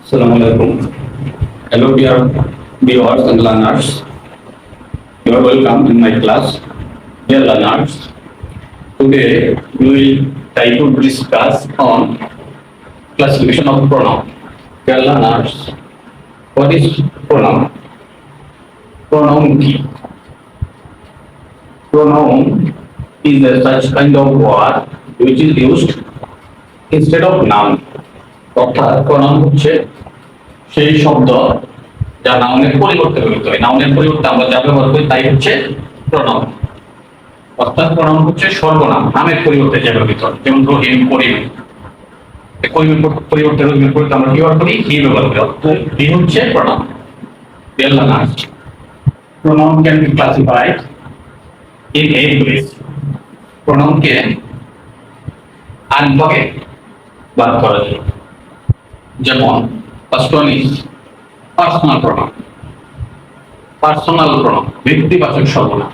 Assalamualaikum. Hello, dear viewers and learners. You are welcome in my class. Dear learners, today we will try to discuss on classification of pronoun. Dear learners, what is pronoun? Pronoun key. Pronoun is a such kind of word which is used instead of noun. অর্থাৎ pronoun হচ্ছে সেই শব্দ যা নাউনের পরিবর্তে ব্যবহৃত হয়। নাউনের পরিবর্তে আমরা যা ব্যবহার করি তাই হচ্ছে প্রনাউন। অর্থাৎ প্রনাউন হচ্ছে সর্বনাম, নামের পরিবর্তে যা ব্যবহৃত হয়। যেমন রহিম, করিম। করিমের পরিবর্তে রহিমের পরিবর্তে আমরা কি ব্যবহার করি? হি ব্যবহার করি। অর্থাৎ হি হচ্ছে pronoun. Pronoun can be classified in 8 ways। প্রনাউনকে 8 ভাগে ভাগ করা যায়। যেমন first one is personal pronoun. Personal pronoun ব্যক্তিবাচক সর্বনাম।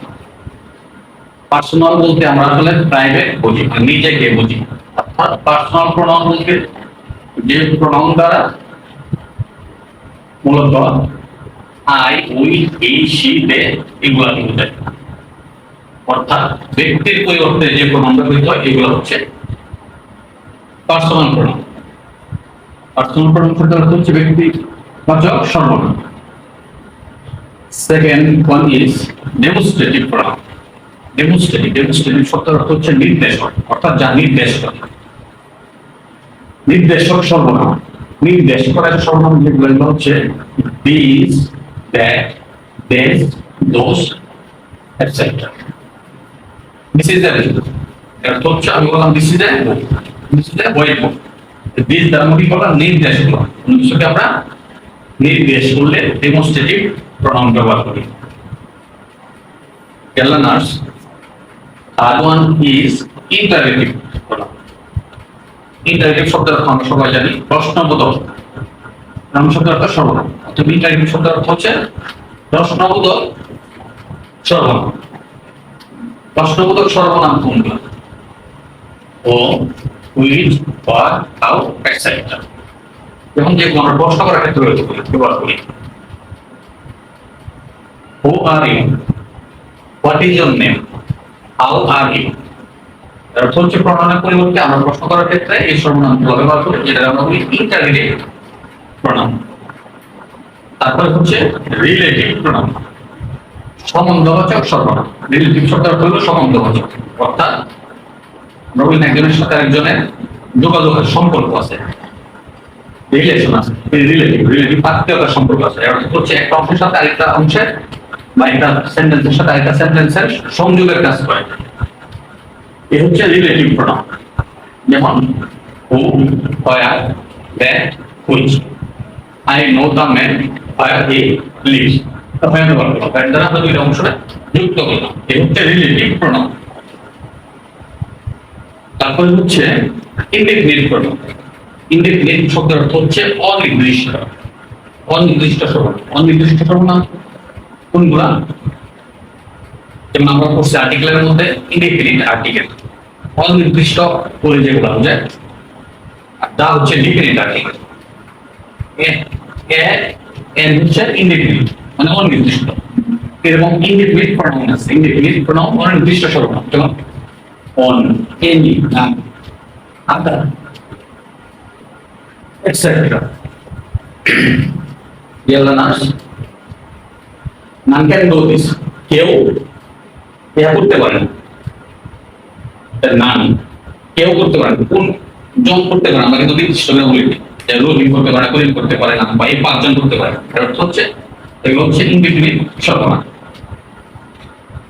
পার্সোনাল বলতে আমরা আসলে প্রাইভেট বুঝি, নিজেকে বুঝি। অর্থাৎ পার্সোনাল প্রনাউন বলতে যে প্রনাউন দ্বারা মূলত আই, উই, হি, শি, দে এগুলাকে বোঝায়। অর্থাৎ ব্যক্তির পরিবর্তে যে প্রনাউন ব্যবহৃত হয় এগুলো হচ্ছে পার্সোনাল প্রনাউন। পার্সোনাল প্রনাউন শব্দের অর্থ হচ্ছে ব্যক্তিবাচক সর্বনাম। Second one is demonstrative pronoun. Demonstrative শব্দের অর্থ হচ্ছে নির্দেশক, অর্থাৎ যা নির্দেশ করে। নির্দেশক সর্বনাম। নির্দেশ করার সর্বনাম যেগুলো হচ্ছে দিস, দ্যাট, দেস, দোস, এটসেট্রা। দিস ইজ দ্য অর্থ হচ্ছে আমি বললাম দিস ইজ দ্য বই বুক। দিস দ্বারা কি বললাম? নির্দেশ করা। কোনো কিছুকে আমরা নির্দেশ করলে ডেমনস্ট্রেটিভ প্রনাউন ব্যবহার করি। Learners, third one is interrogative pronoun. Interrogative শব্দের অর্থ আমরা সবাই জানি প্রশ্নবোধক। নাম শব্দের অর্থ সর্বনাম। অর্থাৎ ইন্টারোগেটিভ শব্দের অর্থ হচ্ছে প্রশ্নবোধক সর্বনাম। প্রশ্নবোধক সর্বনাম কোনগুলো? ও, which, what, how, etc. যেমন যে কোনো প্রশ্ন করার ক্ষেত্রে ব্যবহার করি। Who are you? What is your name? How are you? এর অর্থ হচ্ছে প্রনাউনের পরিবর্তে আমরা প্রশ্ন করার ক্ষেত্রে এই সর্বনামগুলো ব্যবহার করি, যেটা আমরা বলি ইন্টারোগেটিভ প্রনাউন। তারপরে হচ্ছে রিলেটিভ প্রনাউন, সম্বন্ধবাচক সর্বনাম। রিলেটিভ শব্দের অর্থ হলো সম্বন্ধবাচক। অর্থাৎ আমরা বলি একজনের সাথে একজনের যোগাযোগের সম্পর্ক আছে, রিলেশন আছে। রিলেটিভ আত্মীয়তার সম্পর্ক আছে। এর অর্থ হচ্ছে একটা অংশের সাথে আরেকটা অংশের বা একটা সেন্টেন্সের সাথে আরেকটা সেন্টেন্সের সংযোগের কাজ করে। এই হচ্ছে রিলেটিভ প্রনাউন। যেমন who, where, that, which. I know the man where he lives. Where ব্যবহার করলাম, হোয়ার দ্বারা আমরা দুইটা অংশে যুক্ত করলাম। এই হচ্ছে রিলেটিভ প্রনাউন। তারপরে হচ্ছে ইনডেফিনিট প্রনাউন। ইনডেফিনিট শব্দের অর্থ হচ্ছে অনির্দিষ্ট। অনির্দিষ্ট সর্বনাম। অনির্দিষ্ট সর্বনাম কোনগুলা? যেমন আমরা পড়ছি আর্টিকেলের মধ্যে ইনডেফিনিট আর্টিকেল, অনির্দিষ্ট করে যেগুলো বোঝায়। আর দা হচ্ছে ডিফিনিট আর্টিকেল। এন হচ্ছে ইনডেফিনিট মানে অনির্দিষ্ট। এরকম ইনডেফিনিট প্রনাউন আছে। ইনডেফিনিট প্রনাউন অনির্দিষ্ট সর্বনাম। যেমন on, any, other, etc. Dear learners, none can do this. কেউ এটা করতে পারে না। নান কেউ করতে পারে না। কোন জন করতে পারে? আমরা কিন্তু নির্দিষ্ট করে বলি যে রহিম করতে পারে, করিম করতে পারে না, বা এই পাঁচজন করতে পারে। এর অর্থ হচ্ছে এগুলো হচ্ছে ইনডিফিনিট সর্বনাম।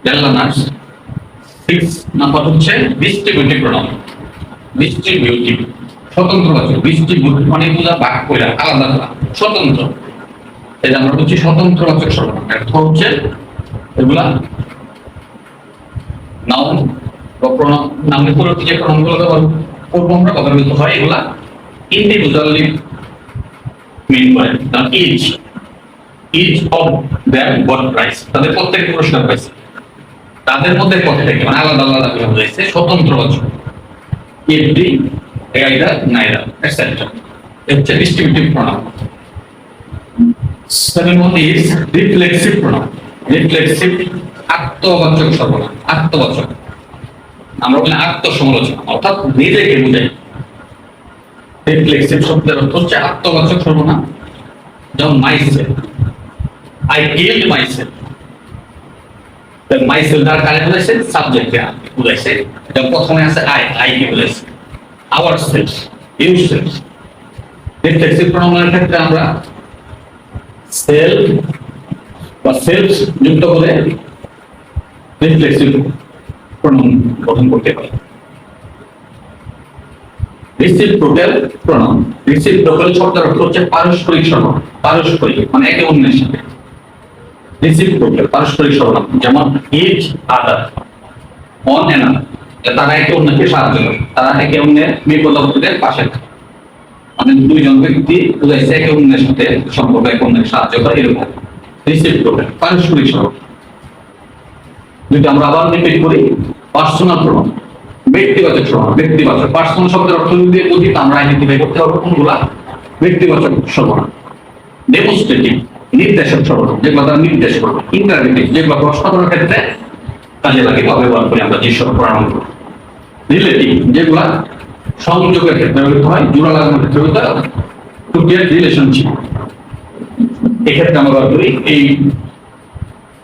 Dear learners, 6 নাম্বার হচ্ছে ডিস্ট্রিবিউটিভ প্রনাউন। ডিস্ট্রিবিউটিভ স্বতন্ত্রবাচক। ডিস্ট্রিবিউট মানে বোঝা ভাগ কইরা, আলাদা করা, স্বতন্ত্র। এই যে আমরা বলছি স্বতন্ত্রবাচক সর্বনাম। অর্থ হচ্ছে এগুলা নাউন বা প্রনাউন, নাউনের পরিবর্তে যে প্রনাউনগুলো ব্যবহার করব আমরা কথা বলতে হয়, এগুলা ইন্ডিভিজুয়ালি মিন করে। Each of them got prize. তাদের প্রত্যেকটি পুরস্কার পাইছে। তাদের মধ্যে প্রত্যেকে মানে আলাদা আলাদা করে বোঝাইছে স্বতন্ত্রবাচক। Every, either, neither, etc. হচ্ছে distributive pronoun. Second one is reflexive pronoun. Reflexive আত্মবাচক সর্বনাম, আত্মবাচক। আমরা বলি আত্মসমালোচনা, অর্থাৎ নিজেকে বোঝাই। রিফ্লেক্সিভ শব্দের অর্থ হচ্ছে আত্মবাচক সর্বনাম। যেমন myself, I killed myself. Myself দ্বারা কারে বুঝাইছে? সাবজেক্টকে বুঝাইছে। যেমন প্রথমে আছে আই কে বুঝাইছে। Ourself, yourself. রিফ্লেক্সিভ প্রোনাউনের ক্ষেত্রে আমরা সেলফ বা সেলফ যুক্ত করে রিফ্লেক্সিভ প্রোনাউন গঠন করতে পারি। রিসিপ্রোক্যাল প্রোনাউন। রিসিপ্রোক্যাল শব্দের অর্থ হচ্ছে পারস্পরিক সর্বনাম, পারস্পরিক মানে একে অন্যের সাথে। রিসিপ্রোক্যাল পারস্পরিক সর্বনাম, যেমন ইচ আদার, অন অ্যানাদার। তারা একে অন্যকে সাহায্য করে, তারা একে অন্যের বিপদ আপদে পাশে থাকে। মানে দুইজন ব্যক্তি বুঝাইছে একে অন্যের সাথে সম্পর্ক, একে অন্যের সাহায্য করে, এরকম রিসিপ্রোক্যাল পারস্পরিক সর্বনাম। যদি আমরা আবার রিপিট করি, পার্সোনাল প্রোনাউন ব্যক্তিবাচক সর্বনাম। ব্যক্তিবাচক পার্সোনাল শব্দের অর্থ যদি বুঝি তা আমরা আইডেন্টিফাই করতে পারবো কোনগুলা ব্যক্তিবাচক সর্বনাম। ডেমনস্ট্রেটিভ নির্দেশক সর্বনাম, যেগুলো তারা নির্দেশ করবে। ইন্টারভিটিভ যেগুলো প্রশ্ন করার ক্ষেত্রে কাজে লাগে বা ব্যবহার করি আমরা যেসব প্রোনাউন। রিলেটিভ যেগুলা সংযোগের ক্ষেত্রে ব্যবহৃত হয়, জোড়া লাগানোর ক্ষেত্রে ব্যবহৃত হয়, টু ক্রিয়েট রিলেশনশিপ, এক্ষেত্রে আমরা ব্যবহার করি এই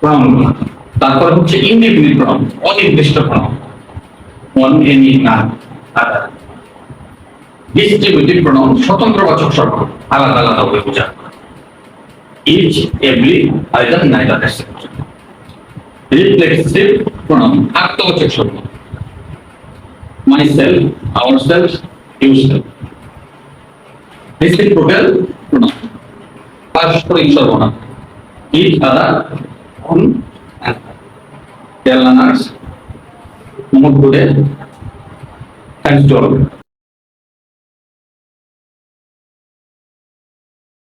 প্রোনাউনগুলো। তারপর হচ্ছে ইনডিফিনিট প্রোনাউন, অনির্দিষ্ট pronoun. One any none other. Distributive pronoun স্বতন্ত্রবাচক সর্বনাম, আলাদা আলাদা করে বোঝায়। Each, every, either, neither, etcetera. Reflexive pronoun আত্মবাচক সর্বনাম, myself, ourselves, yourself. Reciprocal pronoun পারস্পরিক সর্বনাম, each other, on another. Dear learners, Mumukure, thanks to all of you.